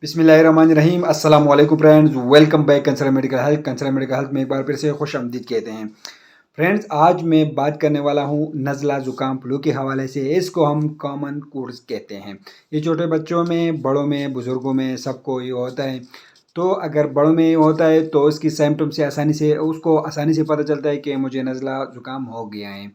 बिस्मिल्लाहिर्रहमानिर्रहीम। अस्सलाम वालेकुम friends, welcome back consult medical health. Consult medical health में एक बार फिर से खुश आमदीद कहते हैं। फ्रेंड्स, आज मैं बात करने वाला हूँ नज़ला ज़ुकाम फ्लू के हवाले से। इसको हम कॉमन कोल्ड कहते हैं। ये छोटे बच्चों में, बड़ों में, बुज़ुर्गों में सबको ये होता है। तो अगर बड़ों में ये होता है तो उसकी सिम्टम से आसानी से पता चलता है कि मुझे नज़ला ज़ुकाम हो गया है।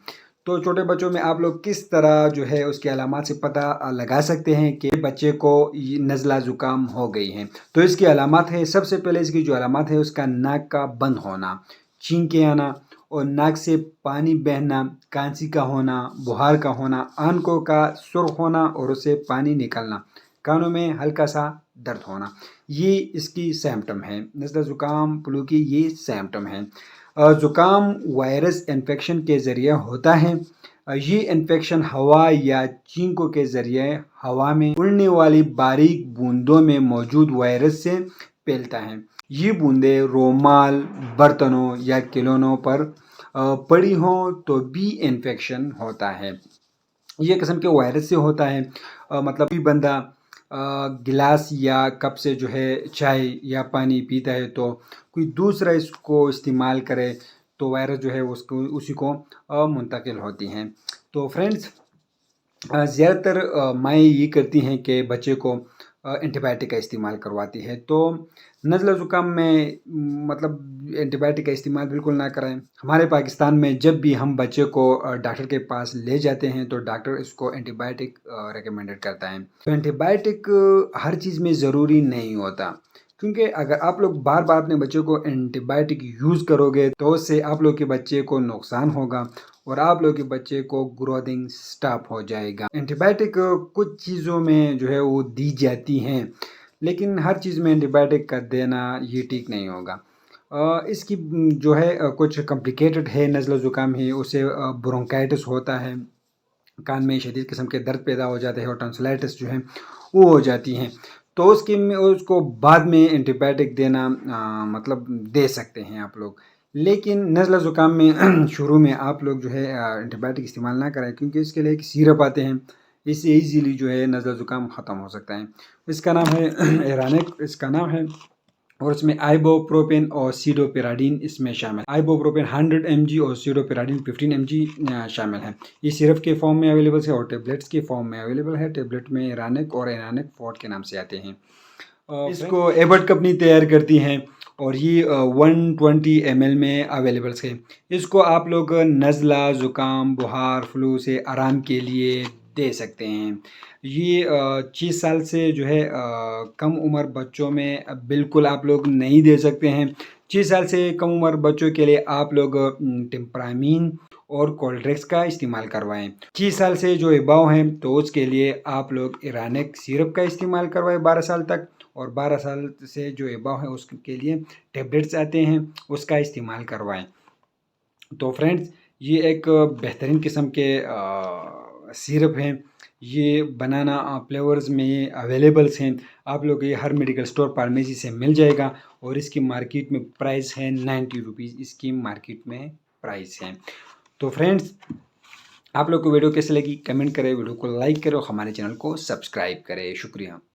तो छोटे बच्चों में आप लोग किस तरह जो है उसके अलामात से पता लगा सकते हैं कि बच्चे को ये नज़ला ज़ुकाम हो गई है। तो इसकी अलामात है, सबसे पहले इसकी जो अलामात है उसका नाक का बंद होना, छींके आना और नाक से पानी बहना, खांसी का होना, बुखार का होना, आंखों का सुर्ख होना और उससे पानी निकलना, कानों में हल्का सा दर्द होना, ये इसकी सिम्टम है। नज़ला ज़ुकाम फ्लू की ये सिम्टम है। ज़ुकाम वायरस इन्फेक्शन के ज़रिए होता है। ये इन्फेक्शन हवा या छींकों के ज़रिए हवा में उड़ने वाली बारीक बूंदों में मौजूद वायरस से फैलता है। ये बूंदें रुमाल, बर्तनों या खिलौनों पर पड़ी हों तो भी इन्फेक्शन होता है। ये किस्म के वायरस से होता है। मतलब कोई बंदा गिलास या कप से जो है चाय या पानी पीता है तो कोई दूसरा इसको इस्तेमाल करे तो वायरस जो है उसी को मुंतकिल होती हैं। तो फ्रेंड्स, ज़्यादातर माएँ ये करती हैं कि बच्चे को एंटीबायोटिक का इस्तेमाल करवाती है। तो नज़ला ज़ुकाम में मतलब एंटीबायोटिक का इस्तेमाल बिल्कुल ना कराएं। हमारे पाकिस्तान में जब भी हम बच्चे को डॉक्टर के पास ले जाते हैं तो डॉक्टर इसको एंटीबायोटिक रेकमेंडेड करता है। तो एंटीबायोटिक हर चीज़ में ज़रूरी नहीं होता, क्योंकि अगर आप लोग बार बार अपने बच्चे को एंटीबायोटिक यूज़ करोगे तो उससे आप लोग के बच्चे को नुकसान होगा और आप लोग के बच्चे को ग्रोथिंग स्टॉप हो जाएगा। एंटीबायोटिक कुछ चीज़ों में जो है वो दी जाती हैं, लेकिन हर चीज़ में एंटीबायोटिक का देना ये ठीक नहीं होगा। इसकी जो है कुछ कॉम्प्लिकेटेड है नज़ला ज़ुकाम ही, उसे ब्रोंकाइटिस होता है, कान में शदीद किस्म के दर्द पैदा हो जाते हैं और टॉन्सिलाइटिस जो है वो हो जाती हैं। तो उसको बाद में एंटीबायोटिक देना मतलब दे सकते हैं आप लोग। लेकिन नज़ला ज़ुकाम में शुरू में आप लोग जो है एंटीबायोटिक इस्तेमाल ना करें, क्योंकि इसके लिए एक सिरप आते हैं, इससे ईजीली जो है नज़ला ज़ुकाम ख़त्म हो सकता है। इसका नाम है एरानिक, इसका नाम है, और इसमें आइबोप्रोपेन और सीडोपेराडीन इसमें शामिल। आइबोप्रोपेन 100 mg और सीडोपेराडीन 15 mg शामिल है। ये सिरप के फॉर्म में अवेलेबल है और टेबलेट्स के फॉर्म में अवेलेबल है। टेबलेट में एरानिक और एरानिक फोर्ट के नाम से आते हैं। इसको एबर्ट कंपनी तैयार करती हैं और ये 120 ml में अवेलेबल है। इसको आप लोग नज़ला ज़ुकाम, बुखार, फ्लू से आराम के लिए दे सकते हैं। ये 6 साल से जो है कम उम्र बच्चों में बिल्कुल आप लोग नहीं दे सकते हैं। 6 साल से कम उम्र बच्चों के लिए आप लोग टेम्परामीन और कोल्ड ड्रिंक्स का इस्तेमाल करवाएं। 6 साल से जो अबाव हैं तो उसके लिए आप लोग एरानिक सिरप का इस्तेमाल करवाएं 12 साल तक, और 12 साल से जो अबाव है उसके लिए टेबलेट्स आते हैं उसका इस्तेमाल करवाएं। तो फ्रेंड्स, ये एक बेहतरीन किस्म के सिरप हैं। ये बनाना फ्लेवर्स में अवेलेबल्स हैं। आप लोग ये हर मेडिकल स्टोर फार्मेसी से मिल जाएगा और इसकी मार्केट में प्राइस है 90 रुपीज़, इसकी मार्केट में प्राइस है। तो फ्रेंड्स, आप लोग को वीडियो कैसे लगी कमेंट करें, वीडियो को लाइक करें और हमारे चैनल को सब्सक्राइब करें। शुक्रिया।